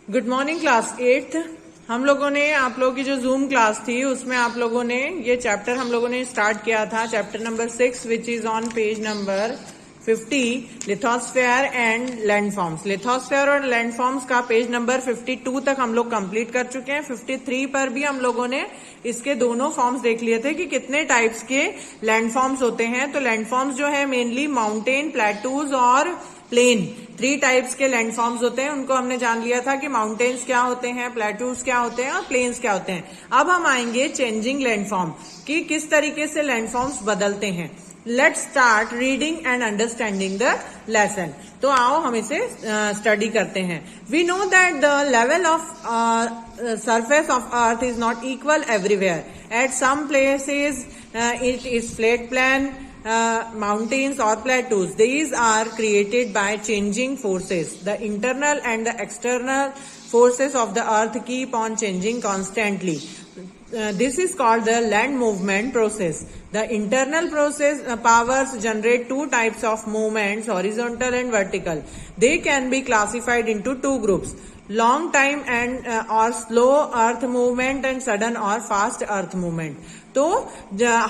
Good morning class 8th। हम लोगों ने आप लोगों की जो जूम क्लास थी उसमें आप लोगों ने ये चैप्टर हम लोगों ने स्टार्ट किया था, chapter number 6 which is on page number 50, lithosphere and landforms. Lithosphere और लैंडफॉर्म्स का पेज नंबर 52 तक हम लोग कंप्लीट कर चुके हैं। 53 पर भी हम लोगों ने इसके दोनों फॉर्म्स देख लिए थे कि कितने टाइप्स के लैंडफॉर्म्स होते हैं। तो लैंडफॉर्म्स जो है मेनली माउंटेन, प्लेटूज और प्लेन, 3 टाइप्स के लैंडफॉर्म्स होते हैं। उनको हमने जान लिया था कि माउंटेन्स क्या होते हैं, प्लेटूज क्या होते हैं और प्लेन्स क्या होते हैं। अब हम आएंगे चेंजिंग लैंडफॉर्म कि किस तरीके से लैंडफॉर्म्स बदलते हैं। Let's start reading and understanding the lesson. तो आओ हम इसे स्टडी करते हैं। We know that the level of surface of earth is not equal everywhere. At some places it is flat plain, mountains or plateaus. These are created by changing forces. The internal and the external forces of the earth keep on changing constantly. This is called the land movement process. The internal process powers generate 2 types of movements, horizontal and vertical. They can be classified into 2 groups. Long time and or slow earth movement and sudden or fast earth movement. तो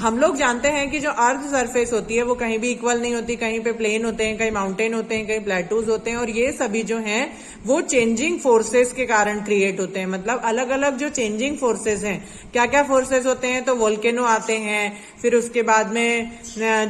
हम लोग जानते हैं कि जो earth surface होती है वो कहीं भी इक्वल नहीं होती, कहीं पे प्लेन होते हैं, कहीं माउंटेन होते हैं, कहीं प्लेटूज होते हैं और ये सभी जो हैं वो चेंजिंग फोर्सेस के कारण क्रिएट होते हैं। मतलब अलग अलग जो चेंजिंग फोर्सेस हैं, क्या क्या फोर्सेस होते हैं, तो वोल्केनो आते हैं, फिर उसके बाद में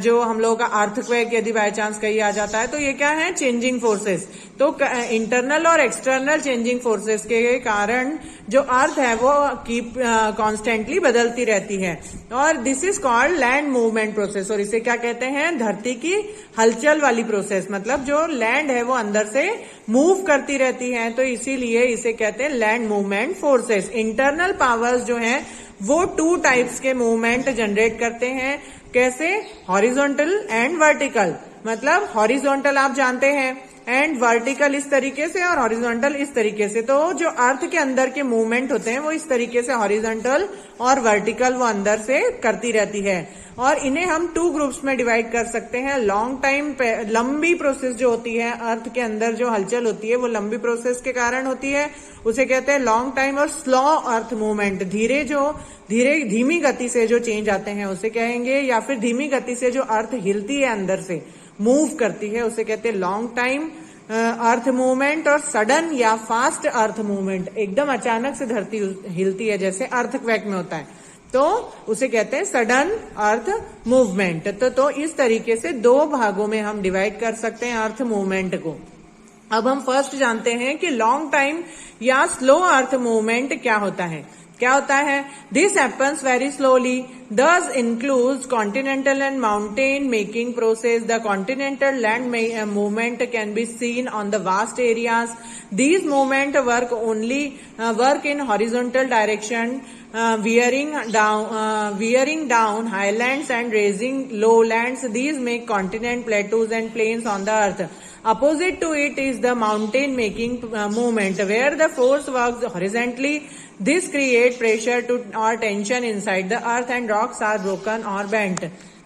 जो हम लोगों का अर्थक्वेक यदि बाय चांस कहीं आ जाता है तो ये क्या है, चेंजिंग फोर्सेस। तो इंटरनल और एक्सटर्नल चेंजिंग फोर्सेस के कारण जो अर्थ है वो कीप कॉन्स्टेंटली बदलती रहती है और this is called land movement process. और इसे क्या कहते हैं, धरती की हलचल वाली प्रोसेस। मतलब जो लैंड है वो अंदर से मूव करती रहती है, तो इसीलिए इसे कहते हैं land movement forces. Internal powers जो हैं वो 2 टाइप्स के मूवमेंट जनरेट करते हैं। कैसे, हॉरिजॉन्टल एंड वर्टिकल। मतलब हॉरिजॉन्टल आप जानते हैं एंड वर्टिकल इस तरीके से और हॉरिजॉन्टल इस तरीके से। तो जो अर्थ के अंदर के मूवमेंट होते हैं वो इस तरीके से हॉरिजॉन्टल और वर्टिकल वो अंदर से करती रहती है और इन्हें हम 2 ग्रुप्स में डिवाइड कर सकते हैं। लॉन्ग टाइम, लंबी प्रोसेस जो होती है, अर्थ के अंदर जो हलचल होती है वो लंबी प्रोसेस के कारण होती है, उसे कहते हैं लॉन्ग टाइम। और स्लो अर्थ मूवमेंट, धीमी गति से जो चेंज आते हैं उसे कहेंगे, या फिर धीमी गति से जो अर्थ हिलती है अंदर से मूव करती है उसे कहते हैं लॉन्ग टाइम अर्थ मूवमेंट। और सडन या फास्ट अर्थ मूवमेंट, एकदम अचानक से धरती हिलती है जैसे अर्थक्वेक में होता है, तो उसे कहते हैं सडन अर्थ मूवमेंट। तो इस तरीके से 2 भागों में हम डिवाइड कर सकते हैं अर्थ मूवमेंट को। अब हम फर्स्ट जानते हैं कि लॉन्ग टाइम या स्लो अर्थ मूवमेंट क्या होता है। This happens very slowly, thus includes continental and mountain making process. The continental land movement can be seen on the vast areas. These movement work in horizontal direction, veering down highlands and raising lowlands. These make continent, plateaus and plains on the earth. Opposite to it is the mountain making movement, where the force works horizontally. This creates pressure or tension inside the earth and rocks are broken or bent.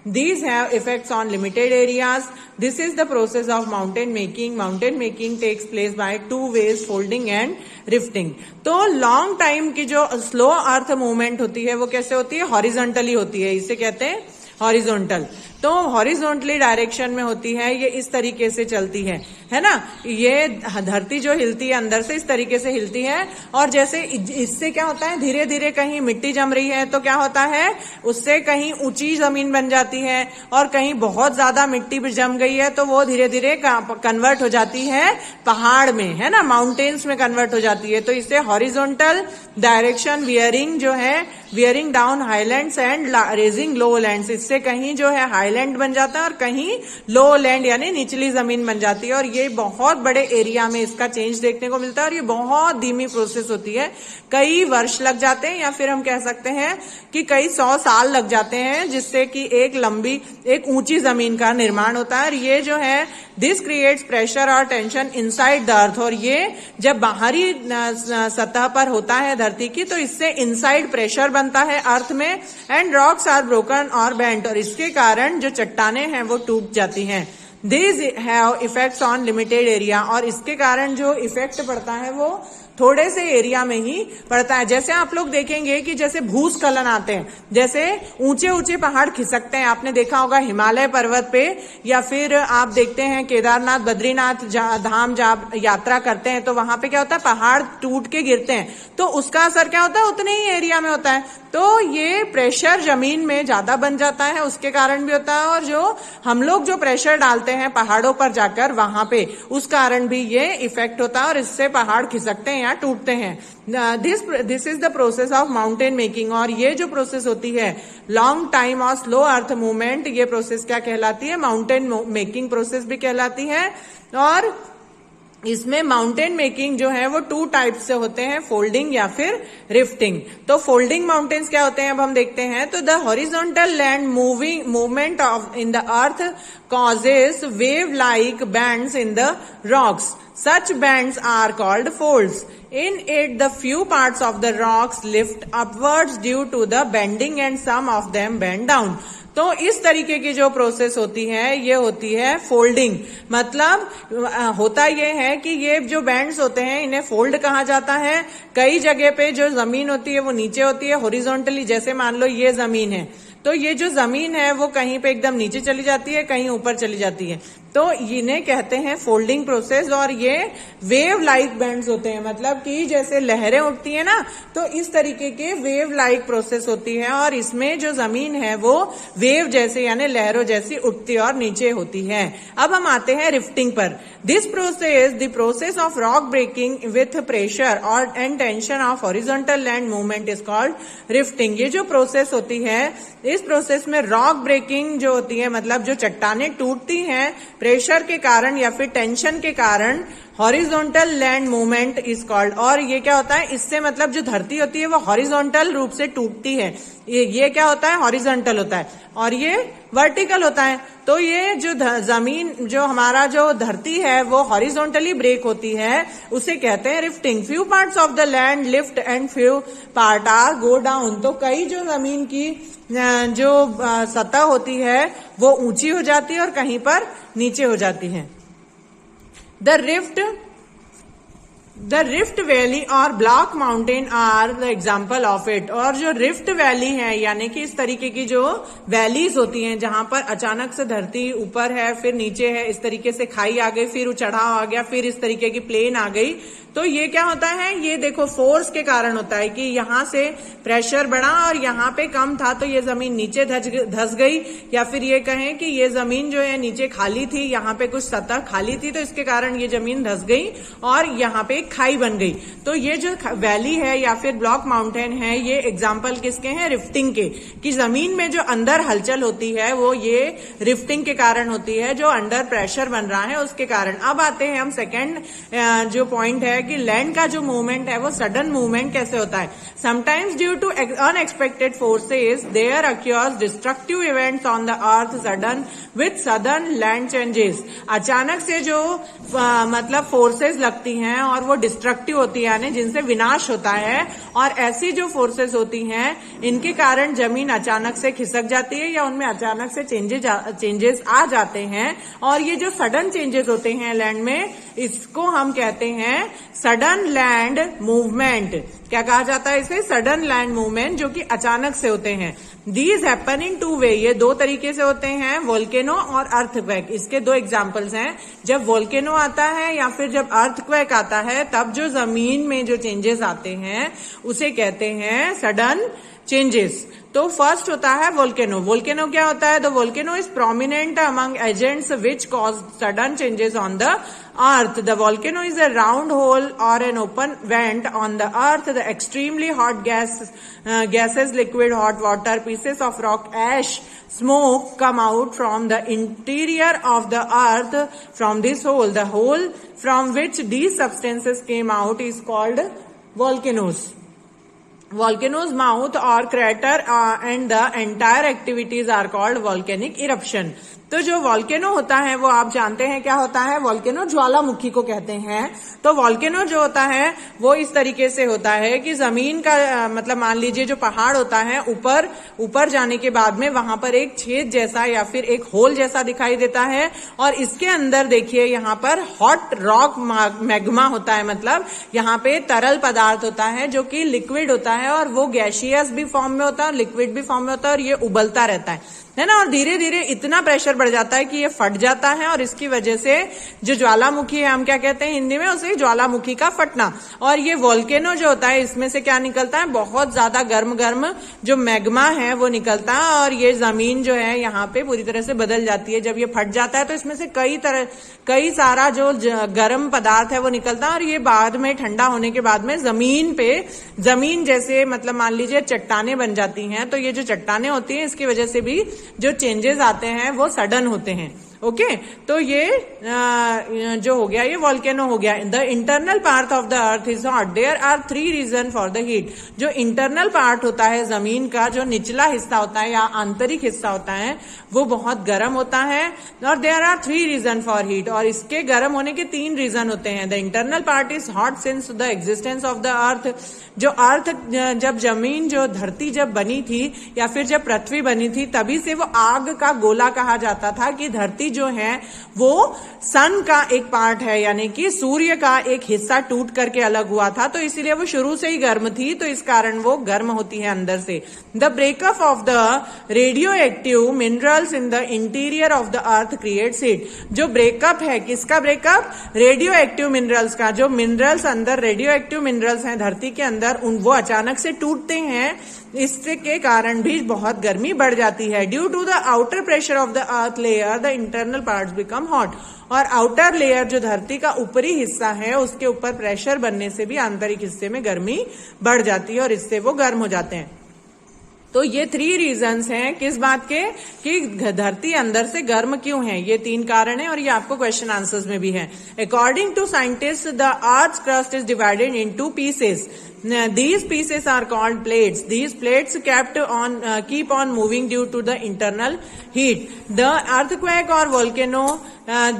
These have effects on limited areas. This is the process of mountain making. Mountain making takes place by 2 ways, folding and rifting. तो long time की जो slow earth movement होती है वो कैसे होती है, horizontally होती है, इसे कहते हैं हॉरिजॉन्टल। तो हॉरिजॉन्टली डायरेक्शन में होती है, ये इस तरीके से चलती है ना। ये धरती जो हिलती है अंदर से इस तरीके से हिलती है और जैसे इससे क्या होता है, धीरे धीरे कहीं मिट्टी जम रही है तो क्या होता है, उससे कहीं ऊंची जमीन बन जाती है और कहीं बहुत ज्यादा मिट्टी भी जम गई है तो वो धीरे धीरे कन्वर्ट हो जाती है पहाड़ में, है ना, माउंटेन्स में कन्वर्ट हो जाती है। तो इससे horizontal direction wearing down highlands and raising low lands, इससे कहीं जो है हाईलैंड बन जाता है और कहीं लो लैंड यानी निचली जमीन बन जाती है और ये बहुत बड़े एरिया में इसका चेंज देखने को मिलता है और ये बहुत धीमी प्रोसेस होती है। कई वर्ष लग जाते हैं या फिर हम कह सकते हैं कि कई 100 साल लग जाते हैं जिससे कि एक ऊंची जमीन का निर्माण होता है। और ये जो है दिस क्रिएट्स प्रेशर और टेंशन इनसाइड द अर्थ, और ये जब बाहरी सतह पर होता है धरती की तो इससे इनसाइड प्रेशर बनता है अर्थ में एंड रॉक्स आर ब्रोकन और बेंट, और इसके कारण जो चट्टाने हैं वो टूट जाती हैं। These have effects on limited area, और इसके कारण जो इफेक्ट पड़ता है वो थोड़े से एरिया में ही पड़ता है। जैसे आप लोग देखेंगे कि जैसे भूस्खलन आते हैं, जैसे ऊंचे ऊंचे पहाड़ खिसकते हैं, आपने देखा होगा हिमालय पर्वत पे, या फिर आप देखते हैं केदारनाथ बद्रीनाथ धाम जब यात्रा करते हैं तो वहां पे क्या होता है, पहाड़ टूट के गिरते हैं, तो उसका असर क्या होता है, उतने ही एरिया में होता है। तो ये प्रेशर जमीन में ज्यादा बन जाता है, उसके कारण भी होता है, और जो हम लोग जो प्रेशर डालते हैं पहाड़ों पर जाकर वहां पे, उस कारण भी ये इफेक्ट होता है और इससे पहाड़ खिसकते हैं या टूटते हैं। This is the process of mountain making, और ये जो प्रोसेस होती है लॉन्ग टाइम और स्लो अर्थ मूवमेंट, ये प्रोसेस क्या कहलाती है, माउंटेन मेकिंग प्रोसेस भी कहलाती है। और इसमें माउंटेन मेकिंग जो है वो 2 टाइप से होते हैं, फोल्डिंग या फिर रिफ्टिंग। तो फोल्डिंग माउंटेन्स क्या होते हैं अब हम देखते हैं। तो the horizontal land movement of in the earth causes wave-like bands in the rocks. Such bands are called folds. In it, the few parts of the rocks lift upwards due to the bending and some of them bend down. तो इस तरीके की जो process होती है ये होती है फोल्डिंग। मतलब होता ये है कि ये जो बैंड्स होते हैं इन्हें फोल्ड कहा जाता है। कई जगह पे जो जमीन होती है वो नीचे होती है हॉरिजॉन्टली, जैसे मान लो ये जमीन है, तो ये जो जमीन है वो कहीं पे एकदम नीचे चली जाती है, कहीं ऊपर चली जाती है, तो इन्हें कहते हैं फोल्डिंग प्रोसेस। और ये वेव लाइक बैंड्स होते हैं, मतलब कि जैसे लहरें उठती है ना, तो इस तरीके के वेव लाइक प्रोसेस होती है, और इसमें जो जमीन है वो वेव जैसे यानी लहरों जैसी उठती और नीचे होती है। अब हम आते हैं रिफ्टिंग पर। This process the process of rock breaking with pressure और and tension of horizontal land movement is called rifting. ये जो प्रोसेस होती है, इस प्रोसेस में रॉक ब्रेकिंग जो होती है, मतलब जो चट्टानें टूटती हैं प्रेशर के कारण या फिर टेंशन के कारण, horizontal land movement is called. और ये क्या होता है, इससे मतलब जो धरती होती है वो हॉरिजॉन्टल रूप से टूटती है। ये क्या होता है, हॉरिजॉन्टल होता है, और ये वर्टिकल होता है। तो ये जो जमीन जो हमारा जो धरती है वो हॉरिजॉन्टली ब्रेक होती है, उसे कहते हैं rifting. Few parts of the land lift and few part are go down. तो कई जो जमीन की जो सतह होती है वो ऊंची हो जाती है और कहीं पर नीचे हो जाती है। The rift valley और block mountain are the example of it. और जो रिफ्ट वैली है, यानी कि इस तरीके की जो वैलीज होती हैं जहां पर अचानक से धरती ऊपर है फिर नीचे है, इस तरीके से खाई आ गई, फिर चढ़ाव आ गया, फिर इस तरीके की प्लेन आ गई, तो ये क्या होता है, ये देखो फोर्स के कारण होता है कि यहां से प्रेशर बढ़ा और यहां पे कम था तो ये जमीन नीचे धस गई, या फिर ये कहें कि ये जमीन जो है नीचे खाली थी, यहां पे कुछ सतह खाली थी तो इसके कारण ये जमीन धस गई और यहां पे खाई बन गई। तो ये जो वैली है या फिर ब्लॉक माउंटेन है, ये एग्जाम्पल किसके हैं, रिफ्टिंग के, कि जमीन में जो अंदर हलचल होती है वो ये रिफ्टिंग के कारण होती है, जो अंडर प्रेशर बन रहा है उसके कारण। अब आते हैं हम सेकेंड जो पॉइंट है कि लैंड का जो मूवमेंट है वो सडन मूवमेंट कैसे होता है। Sometimes due to unexpected forces there occurs destructive events on the earth sudden with sudden land changes. अचानक से जो मतलब फोर्सेस लगती हैं और वो डिस्ट्रक्टिव होती है, यानी जिनसे विनाश होता है, और ऐसी जो फोर्सेस होती हैं इनके कारण जमीन अचानक से खिसक जाती है या उनमें अचानक से चेंजेस आ जाते हैं। और ये जो सडन चेंजेस होते हैं लैंड में, इसको हम कहते हैं सडन लैंड मूवमेंट। क्या कहा जाता है इसे, सडन लैंड मूवमेंट, जो कि अचानक से होते हैं। दीज हैपन इन 2 वे, ये 2 तरीके से होते हैं, वोल्केनो और अर्थक्वेक। इसके 2 एग्जांपल्स हैं। जब वोल्केनो आता है या फिर जब अर्थक्वेक आता है, तब जो जमीन में जो चेंजेस आते हैं उसे कहते हैं सडन चेंजेस। तो फर्स्ट होता है वोल्केनो। वोल्केनो क्या होता है, the volcano is prominent among agents which cause sudden changes on the earth. The volcano is a round hole और an open vent on the earth. The extremely hot gases, liquid hot water, pieces of rock, ash, smoke come out from the interior of the earth from this hole. The hole from which these substances came out is called volcanoes. Volcano's mouth or crater and the entire activities are called volcanic eruption. तो जो volcano होता है वो आप जानते हैं क्या होता है, वॉल्केनो ज्वालामुखी को कहते हैं। तो वॉल्केनो जो होता है वो इस तरीके से होता है कि जमीन का मतलब मान लीजिए जो पहाड़ होता है ऊपर ऊपर जाने के बाद में वहां पर एक छेद जैसा या फिर एक होल जैसा दिखाई देता है, और इसके अंदर देखिए यहाँ पर हॉट रॉक मैग्मा होता है, मतलब यहाँ पे तरल पदार्थ होता है जो कि लिक्विड होता है, और वो गैसियस भी फॉर्म में होता है, लिक्विड भी फॉर्म में होता है, और ये उबलता रहता है ना। और धीरे धीरे इतना प्रेशर बढ़ जाता है कि ये फट जाता है, और इसकी वजह से जो ज्वालामुखी है, हम क्या कहते हैं हिंदी में उसे, ज्वालामुखी का फटना। और ये वोल्केनो जो होता है इसमें से क्या निकलता है, बहुत ज्यादा गर्म गर्म जो मैग्मा है वो निकलता है, और ये जमीन जो है यहाँ पे पूरी तरह से बदल जाती है। जब ये फट जाता है तो इसमें से कई सारा जो गर्म पदार्थ है वो निकलता है, और ये बाद में ठंडा होने के बाद में जमीन जैसे मतलब मान लीजिए चट्टाने बन जाती हैं। तो ये जो चट्टाने होती हैं इसकी वजह से भी जो चेंजेस आते हैं वो सडन होते हैं। ओके, तो ये जो हो गया ये वॉल्केनो हो गया। The internal part of the earth is hot, there are 3 reason for the heat. जो इंटरनल पार्ट होता है जमीन का, जो निचला हिस्सा होता है या आंतरिक हिस्सा होता है वो बहुत गर्म होता है, और there are 3 reason for heat, और इसके गर्म होने के 3 रीजन होते हैं। The internal part is hot since the existence of the earth. जो अर्थ जब जमीन जो धरती जब बनी थी या फिर जब पृथ्वी बनी थी तभी से वो आग का गोला कहा जाता था, कि धरती जो है वो सन का एक पार्ट है, यानी कि सूर्य का एक हिस्सा टूट करके अलग हुआ था, तो इसीलिए वो शुरू से ही गर्म थी, तो इस कारण वो गर्म होती है अंदर से। The breakup of the radio active minerals in the interior of the earth creates heat. जो ब्रेकअप है, किसका ब्रेकअप, रेडियो एक्टिव मिनरल्स का। जो मिनरल्स अंदर रेडियो एक्टिव मिनरल्स हैं धरती के अंदर, वो अचानक से टूटते हैं, इसके कारण भी बहुत गर्मी बढ़ जाती है। Due to the outer pressure of the earth layer the internal parts become hot. और आउटर लेयर जो धरती का ऊपरी हिस्सा है उसके ऊपर प्रेशर बनने से भी आंतरिक हिस्से में गर्मी बढ़ जाती है और इससे वो गर्म हो जाते हैं। तो ये 3 रीजंस हैं किस बात के, कि धरती अंदर से गर्म क्यों है। ये 3 कारण है और ये आपको क्वेश्चन आंसर्स में भी है। According to scientist the earth crust is divided into pieces. These pieces are called plates. These plates keep on moving due to the internal heat. The earthquake or volcano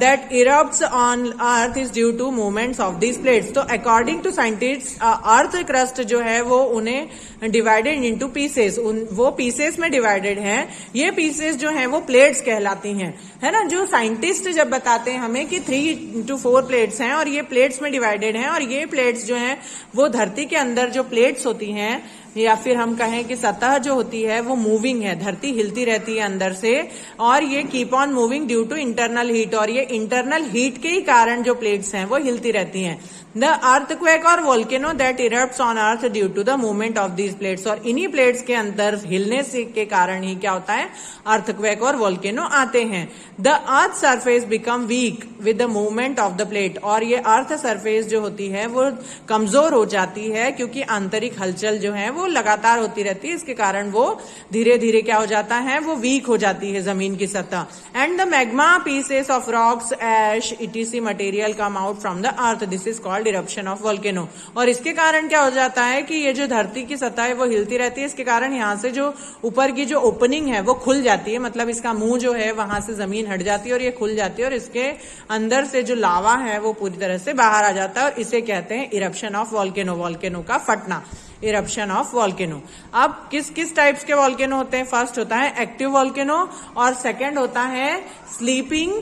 that erupts on earth is due to movements of these plates. तो according to scientists earth crust जो है वो उन्हें divided into pieces, वो pieces में divided है। ये pieces जो है वो plates कहलाती हैं, है ना। जो साइंटिस्ट जब बताते हैं हमें कि 3 to 4 प्लेट्स हैं और ये प्लेट्स में डिवाइडेड हैं, और ये प्लेट्स जो हैं वो धरती के अंदर जो प्लेट्स होती हैं या फिर हम कहें कि सतह जो होती है वो मूविंग है, धरती हिलती रहती है अंदर से, और ये keep on moving due to internal heat. और ये इंटरनल हीट के ही कारण जो प्लेट्स हैं वो हिलती रहती हैं। द अर्थक्वेक और volcano that erupts on earth due to the movement of these plates. और इन्हीं प्लेट्स के अंदर हिलने से के कारण ही क्या होता है, अर्थक्वेक और वोल्केनो आते हैं। The earth surface become weak with the movement of the plate. और ये अर्थ सरफेस जो होती है वो कमजोर हो जाती है क्योंकि आंतरिक हलचल जो है वो लगातार होती रहती है, इसके कारण वो धीरे धीरे क्या हो जाता है, वो वीक हो जाती है जमीन की सतह। And the magma pieces of rocks ash etc material come out from the earth, this is called eruption of volcano. और इसके कारण क्या हो जाता है कि ये जो धरती की सतह है वो हिलती रहती है, इसके कारण यहाँ से जो ऊपर की जो ओपनिंग है वो खुल जाती है, मतलब इसका मुंह जो है वहां से जमीन हट जाती है और ये खुल जाती है, और इसके अंदर से जो लावा है वो पूरी तरह से बाहर आ जाता है, और इसे कहते हैं इरप्शन ऑफ वोल्केनो, वोल्केनो का फटना, इरप्शन ऑफ वोल्केनो। अब किस किस टाइप्स के वोल्केनो होते हैं, फर्स्ट होता है एक्टिव वोल्केनो, और सेकंड होता है स्लीपिंग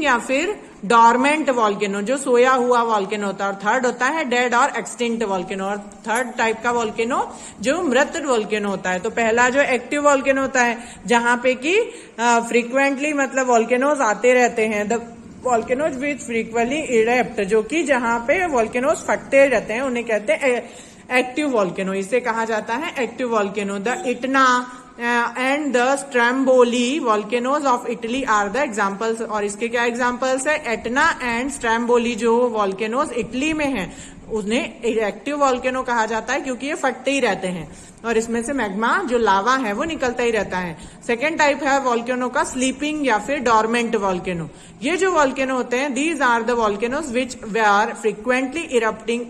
या फिर डॉर्मेंट वोल्केनो, जो सोया हुआ वोल्केनो होता है, और थर्ड होता है डेड और एक्सटिंक्ट वोल्केनो। और थर्ड टाइप का वोल्केनो जो मृत वोल्केनो होता है। तो पहला जो एक्टिव वोल्केनो होता है जहां पे कि फ्रीक्वेंटली मतलब वोल्केनोज आते रहते हैं, the volcanoes which frequently erupt, जो कि जहां पे वोल्केनोज फटते रहते हैं उन्हें कहते हैं एक्टिव वोल्केनो, इसे कहा जाता है active volcano. The Etna and the Stromboli volcanoes of Italy are the examples. और इसके क्या एग्जाम्पल्स है, एटना एंड स्ट्रैम्बोली जो वोल्केनोज इटली में हैं उन्हें एक्टिव वोल्केनो कहा जाता है क्योंकि ये फटते ही रहते हैं और इसमें से मैग्मा जो लावा है वो निकलता ही रहता है। सेकेंड टाइप है वोल्केनो का स्लीपिंग या फिर डॉर्मेंट वोल्केनो। ये जो वोल्केनो होते हैं these are the volcanoes which are frequently erupting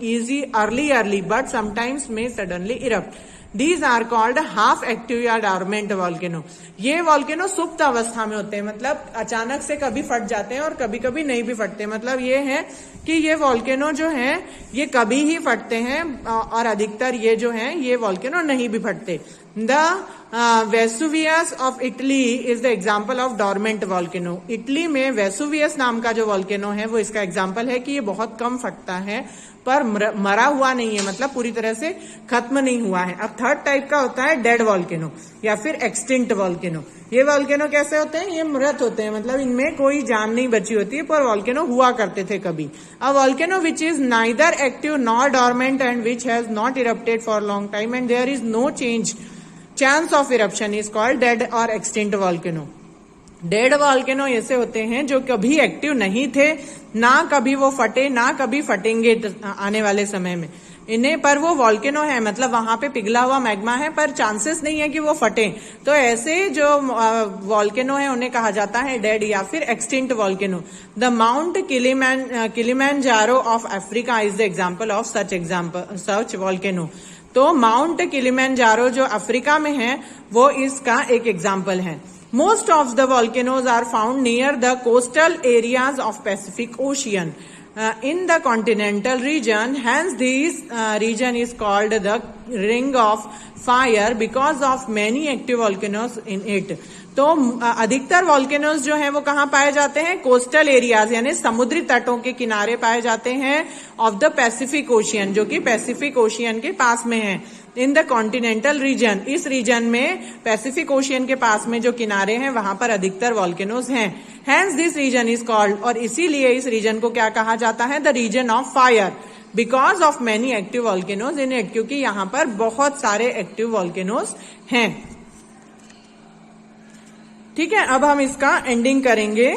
early but sometimes में suddenly erupt. These are called half active या डॉर्मेंट वॉल्केनो। ये वॉल्केनो सुप्त अवस्था में होते हैं, मतलब अचानक से कभी फट जाते हैं और कभी कभी नहीं भी फटते। मतलब ये है कि ये वॉल्केनो जो है ये कभी ही फटते हैं और अधिकतर ये जो है ये वॉल्केनो नहीं भी फटते। The Vesuvius of Italy is the example of dormant volcano. Italy में वेसुवियस नाम का जो वॉल्केनो है वो इसका एग्जाम्पल है कि ये बहुत कम फटता है पर मरा हुआ नहीं है, मतलब पूरी तरह से खत्म नहीं हुआ है। अब थर्ड टाइप का होता है डेड वॉल्केनो या फिर एक्सटिंक्ट वॉल्केनो। ये वॉल्केनो कैसे होते हैं? ये मृत होते हैं, मतलब इनमें कोई जान नहीं बची होती है पर वॉल्केनो हुआ करते थे कभी। A volcano which is neither active nor dormant and which has not erupted for long time and there is no chance of eruption is called dead और एक्सटिंक्ट वॉल्केनो। डेड वॉल्केनो ऐसे होते हैं जो कभी एक्टिव नहीं थे, ना कभी वो फटे, ना कभी फटेंगे आने वाले समय में इन्हें, पर वो वॉल्केनो है, मतलब वहां पे पिघला हुआ मैग्मा है पर चांसेस नहीं है कि वो फटे। तो ऐसे जो वॉल्केनो है उन्हें कहा जाता है डेड या फिर extinct volcano. The mount Kilimanjaro of Africa is the example of such volcano. तो माउंट किलिमंजारो जो अफ्रीका में है वो इसका एक एग्जाम्पल है। Most of the volcanoes are found near the coastal areas of Pacific Ocean. In the continental region, hence this region is called the Ring of Fire because of many active volcanoes in it. तो अधिकतर volcanoes जो हैं वो कहाँ पाए जाते हैं? Coastal areas यानी समुद्री तटों के किनारे पाए जाते हैं ऑफ द पैसिफिक ओशियन, जो कि पैसिफिक ओशियन के पास में है। इन द कॉन्टिनेंटल रीजन, इस रीजन में पैसिफिक ओशियन के पास में जो किनारे हैं वहां पर अधिकतर वॉल्केनोज हैं। Hence this region is called, और इसीलिए इस रीजन को क्या कहा जाता है? The region of fire because of many active volcanoes in it, क्योंकि यहाँ पर बहुत सारे एक्टिव वॉल्केनोज हैं। ठीक है, अब हम इसका एंडिंग करेंगे।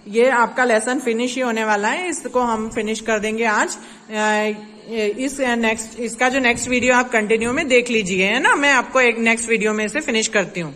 ये आपका लेसन फिनिश ही होने वाला है, इसको हम फिनिश कर देंगे आज। इसका जो नेक्स्ट वीडियो आप कंटिन्यू में देख लीजिए, है ना। मैं आपको एक नेक्स्ट वीडियो में से फिनिश करती हूँ।